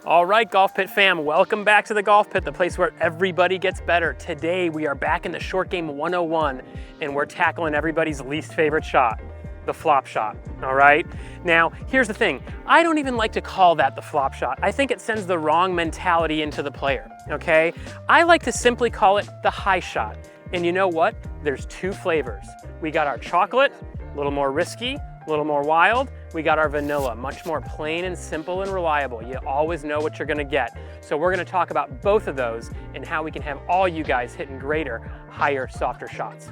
All right, Golf Pit fam, welcome back to the Golf Pit, the place where everybody gets better. Today, we are back in the short game 101, and we're tackling everybody's least favorite shot, the flop shot, all right? Now, here's the thing. I don't even like to call that the flop shot. I think it sends the wrong mentality into the player, okay? I like to simply call it the high shot. And you know what? There's two flavors. We got our chocolate, a little more risky, a little more wild. We got our vanilla, much more plain and simple and reliable. You always know what you're gonna get. So we're gonna talk about both of those and how we can have all you guys hitting greater, higher, softer shots.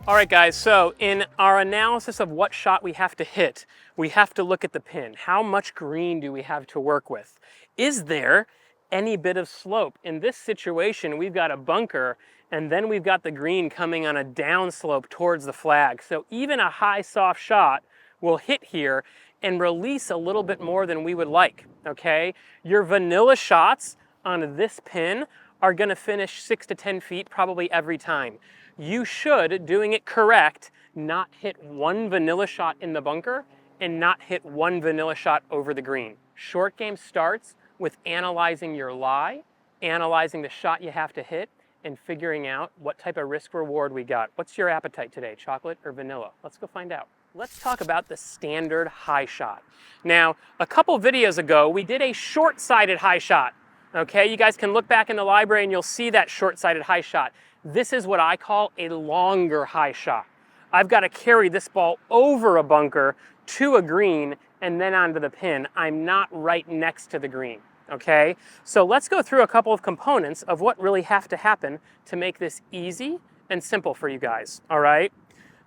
All right, guys, so in our analysis of what shot we have to hit, we have to look at the pin. How much green do we have to work with? Is there any bit of slope? In this situation, we've got a bunker, and then we've got the green coming on a downslope towards the flag. So even a high soft shot will hit here and release a little bit more than we would like, okay? Your vanilla shots on this pin are gonna finish 6 to 10 feet probably every time. You should, doing it correct, not hit one vanilla shot in the bunker and not hit one vanilla shot over the green. Short game starts with analyzing your lie, analyzing the shot you have to hit, and figuring out what type of risk reward we got. What's your appetite today, chocolate or vanilla? Let's go find out. Let's talk about the standard high shot. Now, a couple videos ago, we did a short-sighted high shot. Okay, you guys can look back in the library and you'll see that short-sighted high shot. This is what I call a longer high shot. I've got to carry this ball over a bunker to a green and then onto the pin. I'm not right next to the green. Okay, so let's go through a couple of components of what really have to happen to make this easy and simple for you guys, all right?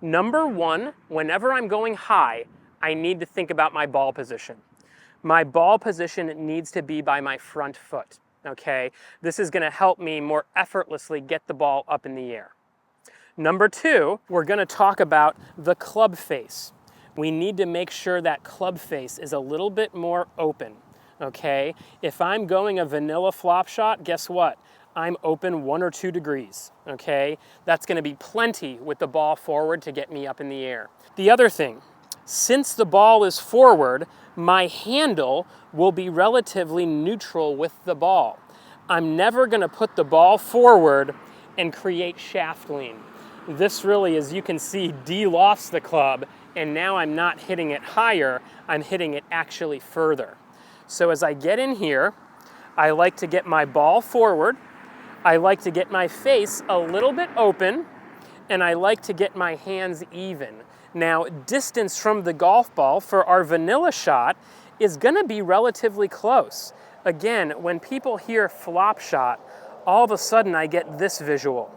Number one, whenever I'm going high, I need to think about my ball position. My ball position needs to be by my front foot, okay? This is gonna help me more effortlessly get the ball up in the air. Number two, we're gonna talk about the club face. We need to make sure that club face is a little bit more open. Okay, if I'm going a vanilla flop shot, guess what? I'm open 1 or 2 degrees, okay? That's gonna be plenty with the ball forward to get me up in the air. The other thing, since the ball is forward, my handle will be relatively neutral with the ball. I'm never gonna put the ball forward and create shaft lean. This really, as you can see, de-lofts the club, and now I'm not hitting it higher, I'm hitting it actually further. So as I get in here, I like to get my ball forward, I like to get my face a little bit open, and I like to get my hands even. Now, distance from the golf ball for our vanilla shot is gonna be relatively close. Again, when people hear flop shot, all of a sudden I get this visual.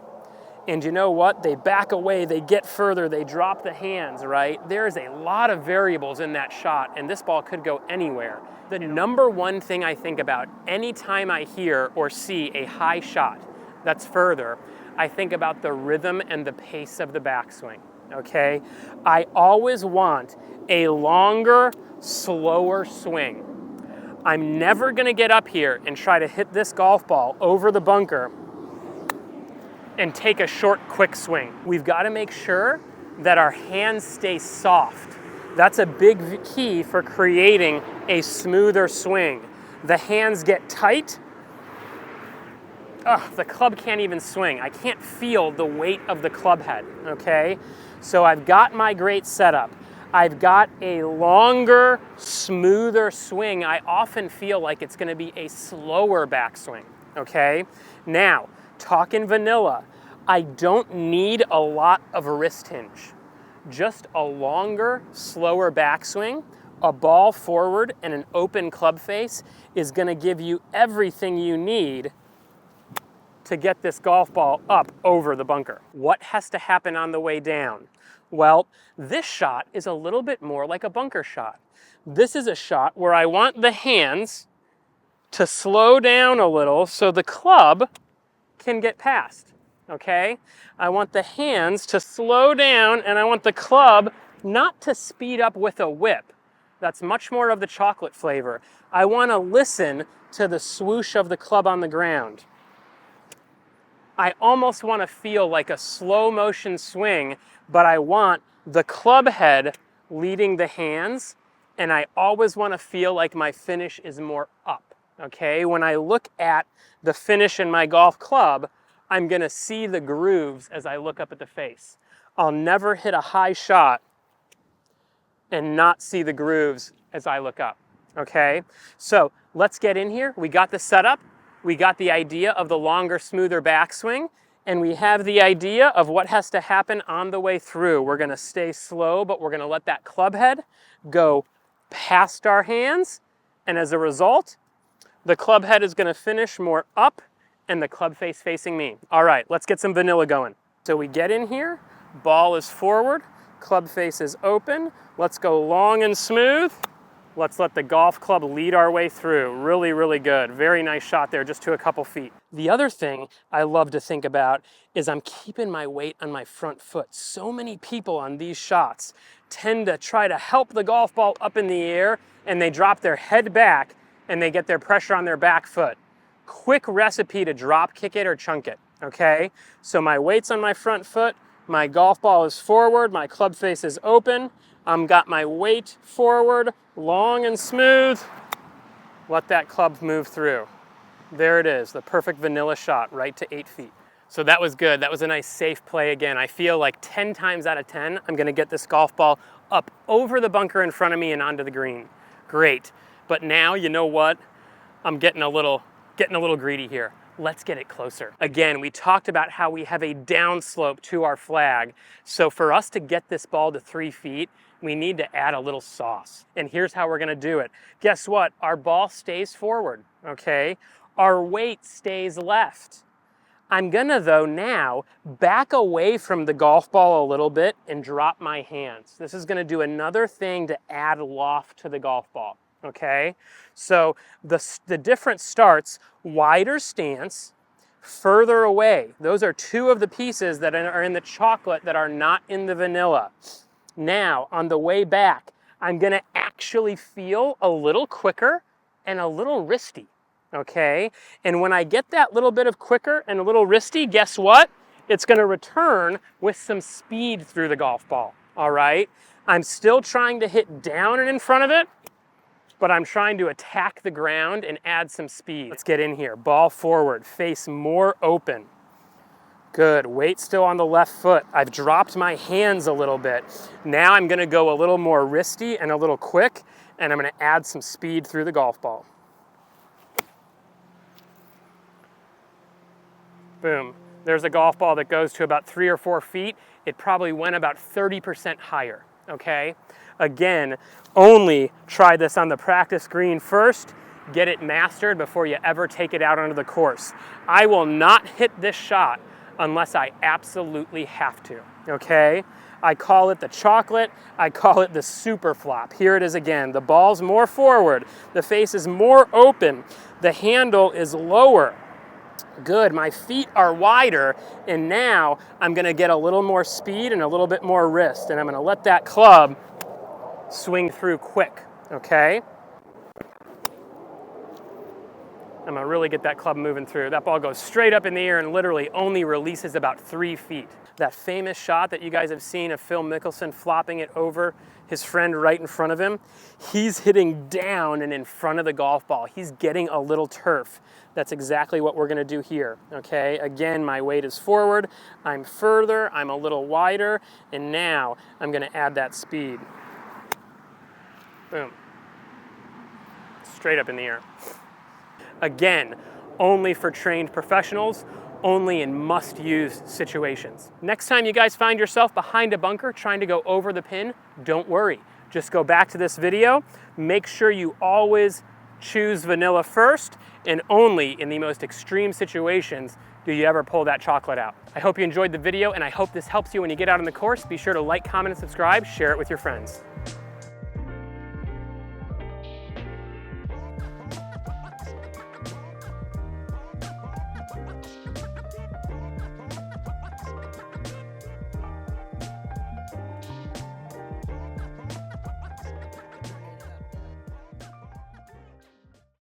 And you know what? They back away, they get further, they drop the hands, right? There's a lot of variables in that shot, and this ball could go anywhere. The number one thing I think about anytime I hear or see a high shot that's further, I think about the rhythm and the pace of the backswing, okay? I always want a longer, slower swing. I'm never gonna get up here and try to hit this golf ball over the bunker and take a short, quick swing. We've got to make sure that our hands stay soft. That's a big key for creating a smoother swing. The hands get tight. The club can't even swing. I can't feel the weight of the club head, okay? So I've got my great setup. I've got a longer, smoother swing. I often feel like it's gonna be a slower backswing, okay? Now, talking vanilla, I don't need a lot of a wrist hinge. Just a longer, slower backswing, a ball forward, and an open club face is gonna give you everything you need to get this golf ball up over the bunker. What has to happen on the way down? Well, this shot is a little bit more like a bunker shot. This is a shot where I want the hands to slow down a little so the club can get past, okay? I want the hands to slow down and I want the club not to speed up with a whip. That's much more of the chocolate flavor. I want to listen to the swoosh of the club on the ground. I almost want to feel like a slow motion swing, but I want the club head leading the hands, and I always want to feel like my finish is more up, okay? When I look at the finish in my golf club, I'm going to see the grooves as I look up at the face. I'll never hit a high shot and not see the grooves as I look up, okay? So let's get in here. We got the setup. We got the idea of the longer, smoother backswing, and we have the idea of what has to happen on the way through. We're gonna stay slow, but we're gonna let that club head go past our hands, and as a result, the club head is gonna finish more up and the club face facing me. All right, let's get some vanilla going. So we get in here, ball is forward, club face is open. Let's go long and smooth. Let's let the golf club lead our way through. Really, really good. Very nice shot there, just to a couple feet. The other thing I love to think about is I'm keeping my weight on my front foot. So many people on these shots tend to try to help the golf ball up in the air, and they drop their head back and they get their pressure on their back foot. Quick recipe to drop kick it or chunk it, okay? So my weight's on my front foot, my golf ball is forward, my club face is open, got my weight forward, long and smooth. Let that club move through. There it is, the perfect vanilla shot, right to 8 feet. So that was good. That was a nice safe play again. I feel like 10 times out of 10, I'm gonna get this golf ball up over the bunker in front of me and onto the green. Great. But now, you know what? I'm getting a little greedy here. Let's get it closer. Again, we talked about how we have a downslope to our flag. So for us to get this ball to 3 feet, we need to add a little sauce. And here's how we're gonna do it. Guess what? Our ball stays forward, okay? Our weight stays left. I'm gonna, though, now back away from the golf ball a little bit and drop my hands. This is gonna do another thing to add loft to the golf ball, okay? So the difference starts wider stance, further away. Those are two of the pieces that are in the chocolate that are not in the vanilla. Now, on the way back, I'm gonna actually feel a little quicker and a little wristy, okay? And when I get that little bit of quicker and a little wristy, guess what? It's gonna return with some speed through the golf ball, all right? I'm still trying to hit down and in front of it, but I'm trying to attack the ground and add some speed. Let's get in here. Ball forward, face more open. Good, weight still on the left foot. I've dropped my hands a little bit. Now I'm gonna go a little more wristy and a little quick, and I'm gonna add some speed through the golf ball. Boom. There's a golf ball that goes to about 3 or 4 feet. It probably went about 30% higher, okay? Again, only try this on the practice green first. Get it mastered before you ever take it out onto the course. I will not hit this shot unless I absolutely have to, okay? I call it the chocolate, I call it the super flop. Here it is again. The ball's more forward, the face is more open, the handle is lower. Good, my feet are wider, and now I'm gonna get a little more speed and a little bit more wrist, and I'm gonna let that club swing through quick, okay? I'm gonna really get that club moving through. That ball goes straight up in the air and literally only releases about 3 feet. That famous shot that you guys have seen of Phil Mickelson flopping it over his friend right in front of him, he's hitting down and in front of the golf ball. He's getting a little turf. That's exactly what we're gonna do here, okay? Again, my weight is forward, I'm further, I'm a little wider, and now I'm gonna add that speed. Boom. Straight up in the air. Again, only for trained professionals, only in must-use situations. Next time you guys find yourself behind a bunker trying to go over the pin, don't worry. Just go back to this video, make sure you always choose vanilla first, and only in the most extreme situations do you ever pull that chocolate out. I hope you enjoyed the video, and I hope this helps you when you get out on the course. Be sure to like, comment, and subscribe, share it with your friends.